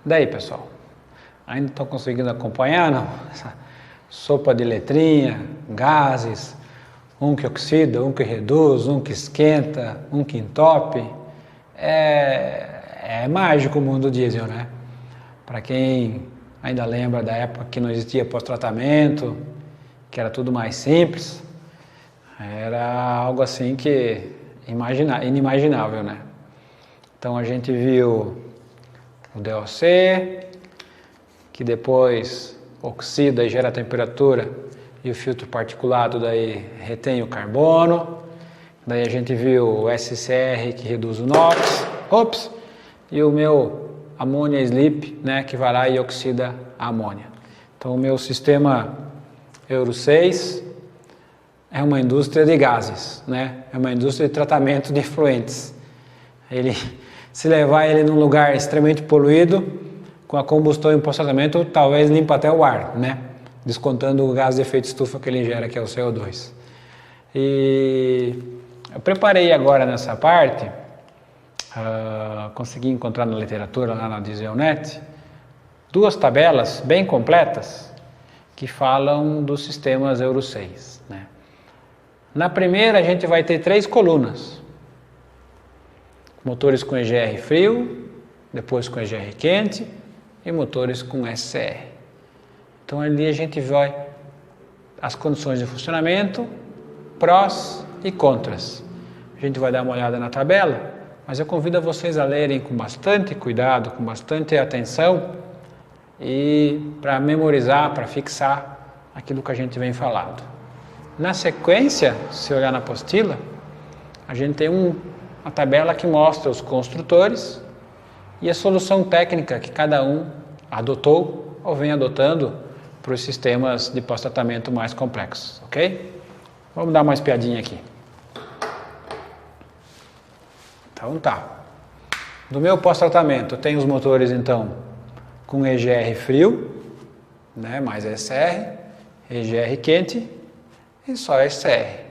Daí, pessoal, ainda estão conseguindo acompanhar, não? Essa sopa de letrinha, gases, um que oxida, um que reduz, um que esquenta, um que entope. É mágico o mundo diesel, né? Para quem ainda lembra da época que não existia pós-tratamento, que era tudo mais simples, era algo assim que inimaginável, né? Então a gente viu o DOC, que depois oxida e gera temperatura, e o filtro particulado daí retém o carbono. Daí a gente viu o SCR, que reduz o NOx, e o meu amônia slip, né, que vai lá e oxida a amônia. Então o meu sistema Euro 6 é uma indústria de gases, né? É uma indústria de tratamento de efluentes. Se levar ele num lugar extremamente poluído, com a combustão em pós-tratamento, talvez limpa até o ar, né? Descontando o gás de efeito estufa que ele gera, que é o CO2. E eu preparei agora nessa parte, consegui encontrar na literatura, lá na Dieselnet, 2 tabelas bem completas que falam dos sistemas Euro 6, né? Na primeira a gente vai ter 3 colunas. Motores com EGR frio, depois com EGR quente e motores com SCR. Então ali a gente vai as condições de funcionamento, prós e contras. A gente vai dar uma olhada na tabela, mas eu convido vocês a lerem com bastante cuidado, com bastante atenção e para memorizar, para fixar aquilo que a gente vem falando. Na sequência, se olhar na apostila, a gente tem uma tabela que mostra os construtores e a solução técnica que cada um adotou ou vem adotando para os sistemas de pós-tratamento mais complexos, ok? Vamos dar uma espiadinha aqui. Então tá. No meu pós-tratamento tem os motores então com EGR frio, né, mais SR, EGR quente e só SR,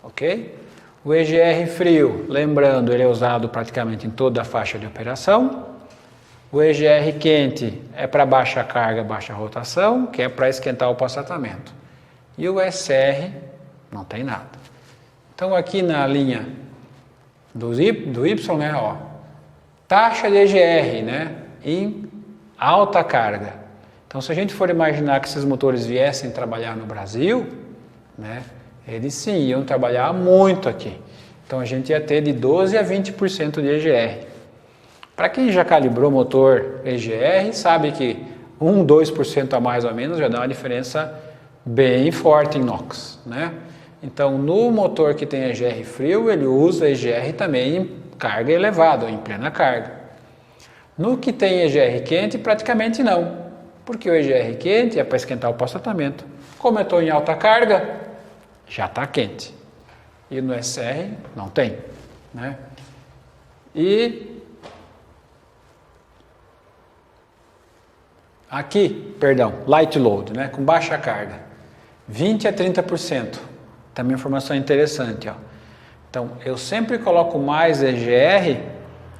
ok? O EGR frio, lembrando, ele é usado praticamente em toda a faixa de operação. O EGR quente é para baixa carga, baixa rotação, que é para esquentar o pós-tratamento. E o SR não tem nada. Então aqui na linha do Y, né, ó, taxa de EGR, né, em alta carga. Então se a gente for imaginar que esses motores viessem trabalhar no Brasil, né, eles sim iam trabalhar muito aqui. Então a gente ia ter de 12% a 20% de EGR. Para quem já calibrou motor EGR, sabe que 2% a mais ou menos já dá uma diferença bem forte em NOx, né? Então no motor que tem EGR frio, ele usa EGR também em carga elevada, ou em plena carga. No que tem EGR quente, praticamente não, porque o EGR quente é para esquentar o pós-tratamento. Como eu estou em alta carga, já está quente. E no SR não tem, né? E aqui, perdão, light load, né, com baixa carga, 20 a 30%. Também informação interessante, ó. Então, eu sempre coloco mais EGR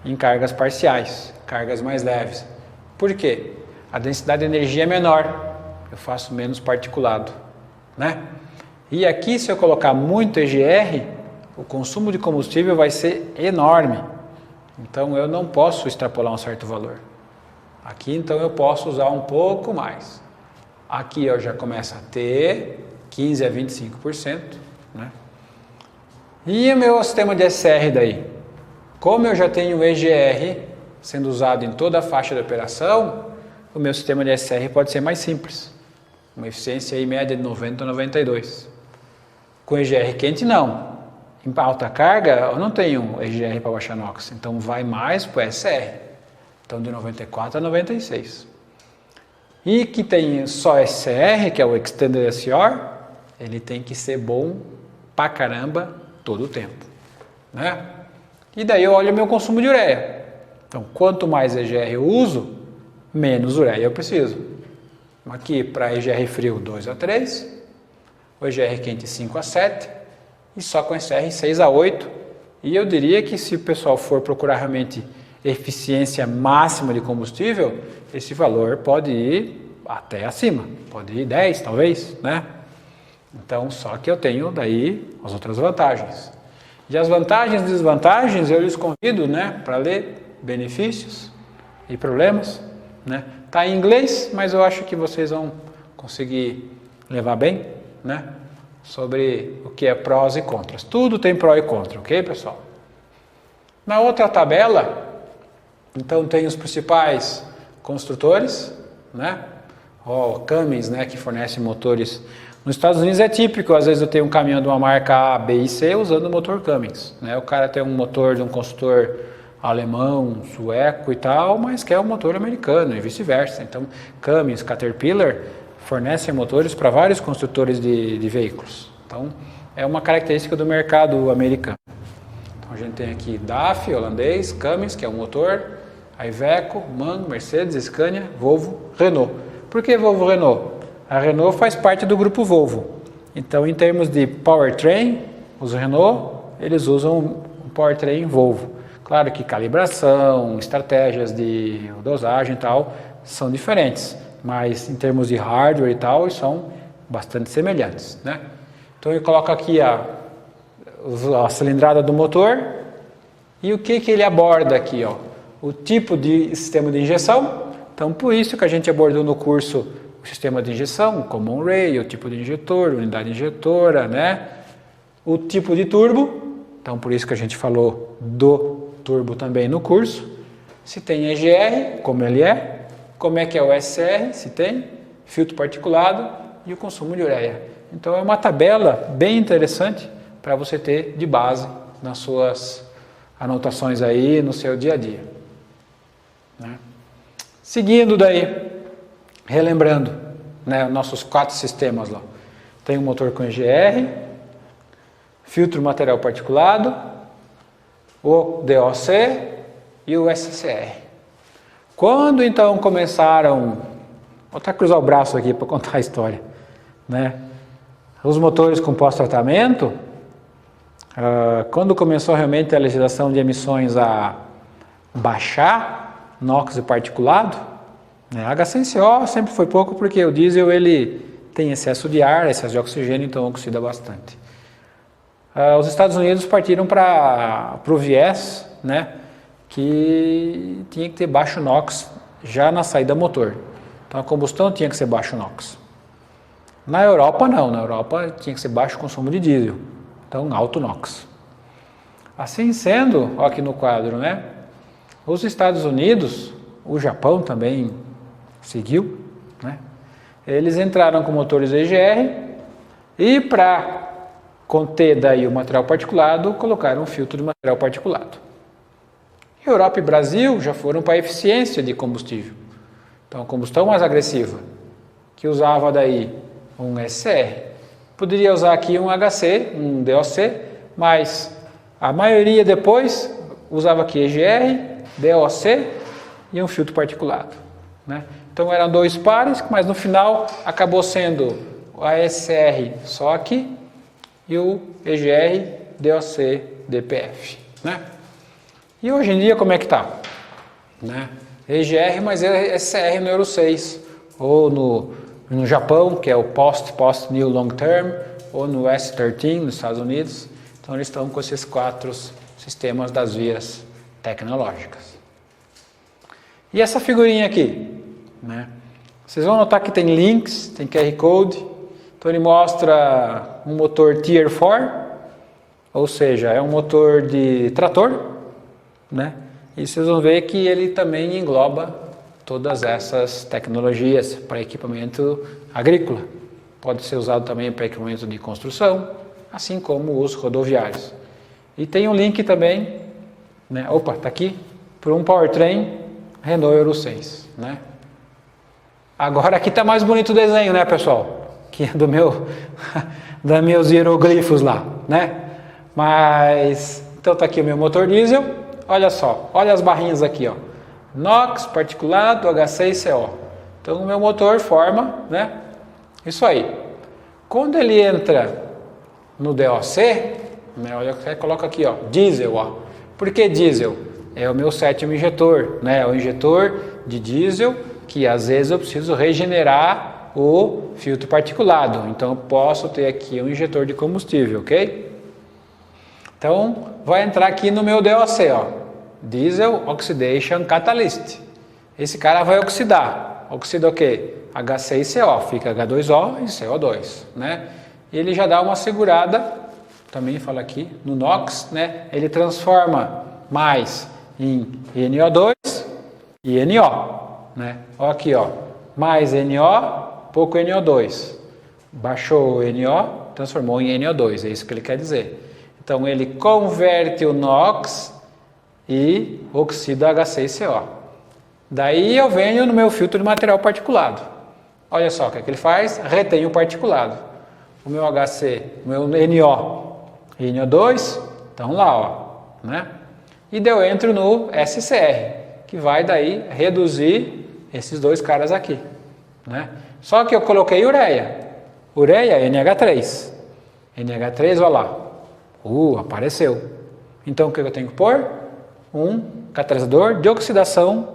em cargas parciais, cargas mais leves. Por quê? A densidade de energia é menor, eu faço menos particulado, né? E aqui, se eu colocar muito EGR, o consumo de combustível vai ser enorme. Então, eu não posso extrapolar um certo valor. Aqui, então, eu posso usar um pouco mais. Aqui, eu já começo a ter 15 a 25%, né? E o meu sistema de SR daí? Como eu já tenho EGR sendo usado em toda a faixa de operação, o meu sistema de SR pode ser mais simples. Uma eficiência aí média de 90 a 92. Com EGR quente, não. Em alta carga, eu não tenho EGR para baixar NOx, então vai mais para o SR. Então, de 94 a 96. E que tem só SCR, que é o Extended SCR, ele tem que ser bom pra caramba todo o tempo, né? E daí eu olho o meu consumo de ureia. Então, quanto mais EGR eu uso, menos ureia eu preciso. Aqui, para EGR frio, 2 a 3, o EGR quente, 5 a 7, e só com SR, 6 a 8. E eu diria que se o pessoal for procurar realmente eficiência máxima de combustível, esse valor pode ir até acima, pode ir 10 talvez, né? Então, só que eu tenho daí as outras vantagens. E as vantagens e desvantagens eu lhes convido, né, para ler benefícios e problemas, né? Tá em inglês, mas eu acho que vocês vão conseguir levar bem, né? Sobre o que é prós e contras. Tudo tem pró e contra, ok, pessoal? Na outra tabela, então tem os principais construtores, né? O Cummins, né, que fornece motores. Nos Estados Unidos é típico, às vezes eu tenho um caminhão de uma marca A, B e C usando o motor Cummins, né? O cara tem um motor de um construtor alemão, sueco e tal, mas quer um motor americano e vice-versa. Então, Cummins, Caterpillar fornecem motores para vários construtores de veículos. Então, é uma característica do mercado americano. Então, a gente tem aqui DAF, holandês, Cummins, que é um motor, a Iveco, MAN, Mercedes, Scania, Volvo, Renault. Por que Volvo, Renault? A Renault faz parte do grupo Volvo. Então, em termos de powertrain, os Renault, eles usam um powertrain Volvo. Claro que calibração, estratégias de dosagem e tal são diferentes, mas em termos de hardware e tal, eles são bastante semelhantes, né? Então eu coloco aqui a cilindrada do motor e o que ele aborda aqui, ó? O tipo de sistema de injeção. Então por isso que a gente abordou no curso o sistema de injeção, o common rail, o tipo de injetor, unidade injetora, né? O tipo de turbo, então por isso que a gente falou do turbo também no curso. Se tem EGR, como ele é, como é que é o SCR, se tem, filtro particulado e o consumo de ureia. Então é uma tabela bem interessante para você ter de base nas suas anotações aí no seu dia a dia, né? Seguindo daí, relembrando, né, nossos 4 sistemas lá. Tem um motor com EGR, filtro material particulado, o DOC e o SCR. Quando então começaram, vou até cruzar o braço aqui para contar a história, né? Os motores com pós-tratamento, quando começou realmente a legislação de emissões a baixar NOx e particulado, né? HCFO sempre foi pouco porque o diesel ele tem excesso de ar, excesso de oxigênio, então oxida bastante. Os Estados Unidos partiram para o viés, né, que tinha que ter baixo NOx já na saída do motor. Então a combustão tinha que ser baixo NOx. Na Europa não, na Europa tinha que ser baixo consumo de diesel, então alto NOx. Assim sendo, ó, aqui no quadro, né, os Estados Unidos, o Japão também seguiu, né, eles entraram com motores EGR e para conter daí o material particulado, colocaram um filtro de material particulado. Europa e Brasil já foram para a eficiência de combustível. Então, a combustão mais agressiva, que usava daí um SCR. Poderia usar aqui um HC, um DOC, mas a maioria depois usava aqui EGR, DOC e um filtro particulado, né? Então, eram 2 pares, mas no final acabou sendo a SCR só aqui, e o EGR, DOC, DPF, né? E hoje em dia como é que tá? Né? EGR, mas é SCR no Euro 6, ou no Japão, que é o Post New Long Term, ou no S13 nos Estados Unidos. Então eles estão com esses 4 sistemas das vias tecnológicas. E essa figurinha aqui, né? Vocês vão notar que tem links, tem QR Code. Então ele mostra um motor Tier 4, ou seja, é um motor de trator, né? E vocês vão ver que ele também engloba todas essas tecnologias para equipamento agrícola. Pode ser usado também para equipamento de construção, assim como os rodoviários. E tem um link também, né? Opa, está aqui, para um powertrain Renault Euro 6, né? Agora aqui está mais bonito o desenho, né, pessoal? Que é do dos meus hieroglifos lá, né? Mas, então tá aqui o meu motor diesel, olha só, olha as barrinhas aqui, ó. NOx, particulado, HC e CO. Então o meu motor forma, né? Isso aí. Quando ele entra no DOC, né, olha, coloca aqui, ó, diesel, ó. Por que diesel? é o meu sétimo injetor, né? É o injetor de diesel que às vezes eu preciso regenerar o filtro particulado. Então eu posso ter aqui um injetor de combustível, ok? Então vai entrar aqui no meu DOC, ó, Diesel Oxidation Catalyst. Esse cara vai oxidar. Oxida o quê? H6CO, fica H2O e CO2, né? E ele já dá uma segurada, também fala aqui, no NOx, né? Ele transforma mais em NO2 e NO, né? Ó aqui, ó, mais NO, pouco NO2. Baixou o NO, transformou em NO2, é isso que ele quer dizer. Então ele converte o NOx e oxida H6CO. Daí eu venho no meu filtro de material particulado. Olha só o que é que ele faz, retém o particulado. O meu HC, o meu NO e NO2 estão lá, ó, né? E daí eu entro no SCR, que vai daí reduzir esses dois caras aqui, né? Só que eu coloquei ureia. Ureia NH3. NH3, olha lá. Apareceu. Então o que eu tenho que pôr? Um catalisador de oxidação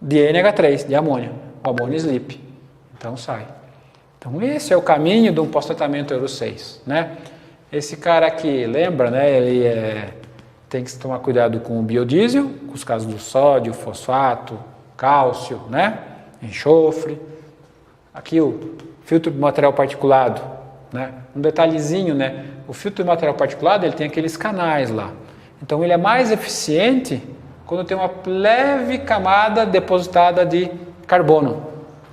de NH3, de amônio, o amônio slip. Então sai. Então esse é o caminho de um pós-tratamento Euro 6, né? Esse cara aqui, lembra, né? Ele tem que tomar cuidado com o biodiesel, com os casos do sódio, fosfato, cálcio, né? Enxofre. Aqui o filtro de material particulado, né? Um detalhezinho, né? O filtro de material particulado, ele tem aqueles canais lá. Então ele é mais eficiente quando tem uma leve camada depositada de carbono,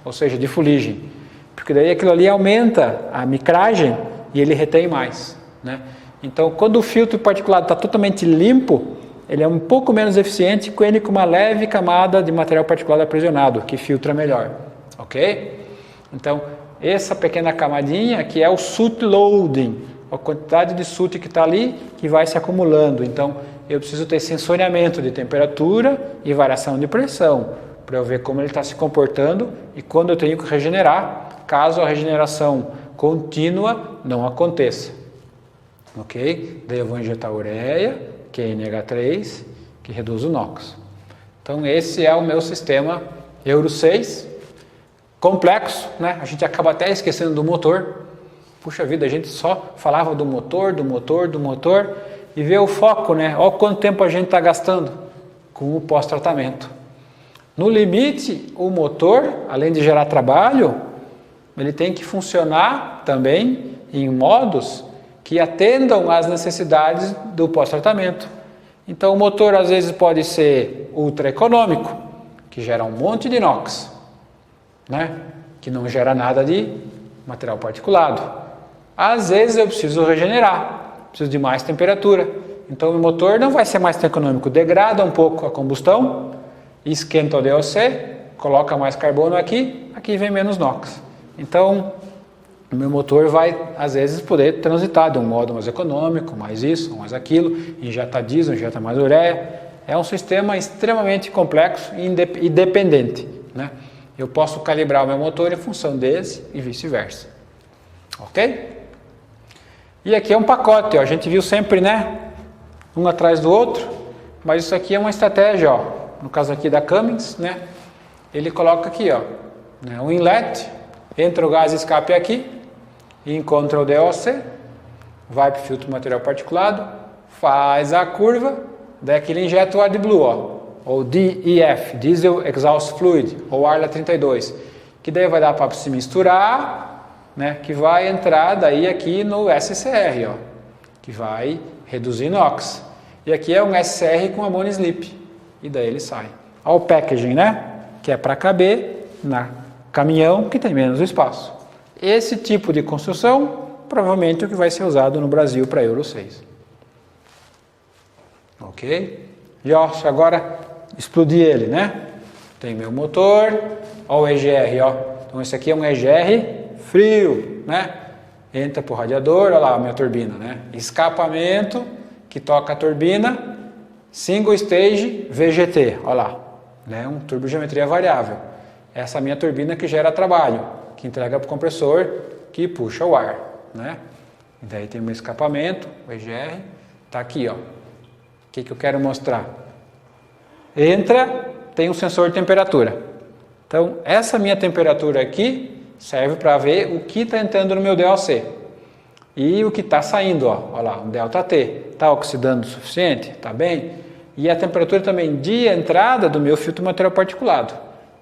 ou seja, de fuligem. Porque daí aquilo ali aumenta a micragem e ele retém mais, né? Então quando o filtro particulado está totalmente limpo, ele é um pouco menos eficiente que ele com uma leve camada de material particulado aprisionado, que filtra melhor, ok? Então essa pequena camadinha que é o soot loading, a quantidade de soot que está ali que vai se acumulando. Então eu preciso ter sensoriamento de temperatura e variação de pressão para eu ver como ele está se comportando e quando eu tenho que regenerar, caso a regeneração contínua não aconteça, ok? Daí eu vou injetar ureia, que é NH3, que reduz o NOx. Então esse é o meu sistema Euro 6, complexo, né? A gente acaba até esquecendo do motor. Puxa vida, a gente só falava do motor e vê o foco, né? Olha quanto tempo a gente está gastando com o pós-tratamento. No limite, o motor, além de gerar trabalho, ele tem que funcionar também em modos que atendam às necessidades do pós-tratamento. Então o motor às vezes pode ser ultra econômico, que gera um monte de NOx, né? Que não gera nada de material particulado. Às vezes eu preciso regenerar, preciso de mais temperatura. Então o motor não vai ser mais econômico, degrada um pouco a combustão, esquenta o DOC, coloca mais carbono aqui, aqui vem menos NOx. Então o meu motor vai às vezes poder transitar de um modo mais econômico, mais isso, mais aquilo, injeta diesel, injeta mais ureia. É um sistema extremamente complexo e dependente, né? Eu posso calibrar o meu motor em função desse e vice-versa. Ok? E aqui é um pacote, ó. A gente viu sempre, né? Um atrás do outro, mas isso aqui é uma estratégia, ó. No caso aqui da Cummins, né? Ele coloca aqui, ó, né? Um inlet, entra o gás escape aqui, encontra o DOC, vai para o filtro de material particulado, faz a curva, daí aqui ele injeta o AdBlue, ó, ou DEF, Diesel Exhaust Fluid, ou Arla 32, que daí vai dar para se misturar, né, que vai entrar daí aqui no SCR, ó, que vai reduzir NOx. E aqui é um SCR com amônio slip, e daí ele sai. Olha o packaging, né, que é para caber na caminhão que tem menos espaço. Esse tipo de construção provavelmente é o que vai ser usado no Brasil para Euro 6. Ok? E ó, agora explodir ele, né? Tem meu motor, ó o EGR, ó. Então esse aqui é um EGR frio, né? Entra para o radiador, olha lá a minha turbina, né? Escapamento que toca a turbina, single stage VGT, olha lá, né? Um turbogeometria variável. Essa é a minha turbina que gera trabalho, que entrega para o compressor, que puxa o ar, né? E daí tem o meu escapamento, o EGR, tá aqui, ó. O que eu quero mostrar? entra, tem um sensor de temperatura. Então, essa minha temperatura aqui serve para ver o que está entrando no meu DLC. E o que está saindo, ó, olha lá, um ΔT. Está oxidando o suficiente? Está bem? E a temperatura também de entrada do meu filtro material particulado.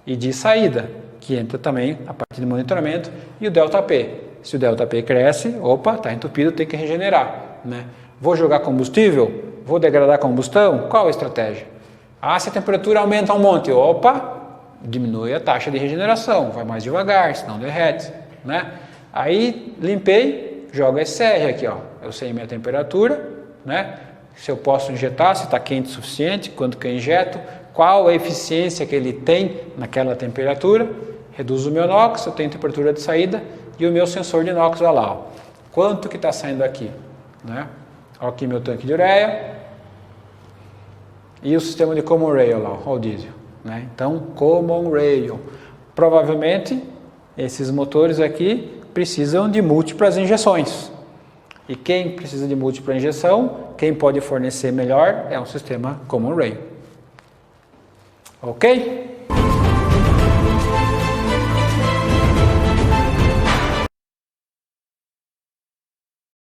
E de saída, que entra também a parte de monitoramento. E o ΔP. Se o ΔP cresce, opa, está entupido, tem que regenerar. Né? Vou jogar combustível? Vou degradar a combustão? Qual a estratégia? Ah, se a temperatura aumenta um monte, opa, diminui a taxa de regeneração, vai mais devagar, senão derrete. Né? Aí, limpei, jogo SR aqui, ó. Eu sei a minha temperatura, né? Se eu posso injetar, se está quente o suficiente, quanto que eu injeto, qual a eficiência que ele tem naquela temperatura, reduzo o meu NOx, eu tenho temperatura de saída e o meu sensor de NOx, olha lá, ó. Quanto que está saindo aqui, né? Olha aqui meu tanque de ureia e o sistema de Common Rail, lá, olha o diesel, né? Então, Common Rail, provavelmente esses motores aqui precisam de múltiplas injeções. E quem precisa de múltipla injeção, quem pode fornecer melhor é um sistema Common Rail. Ok?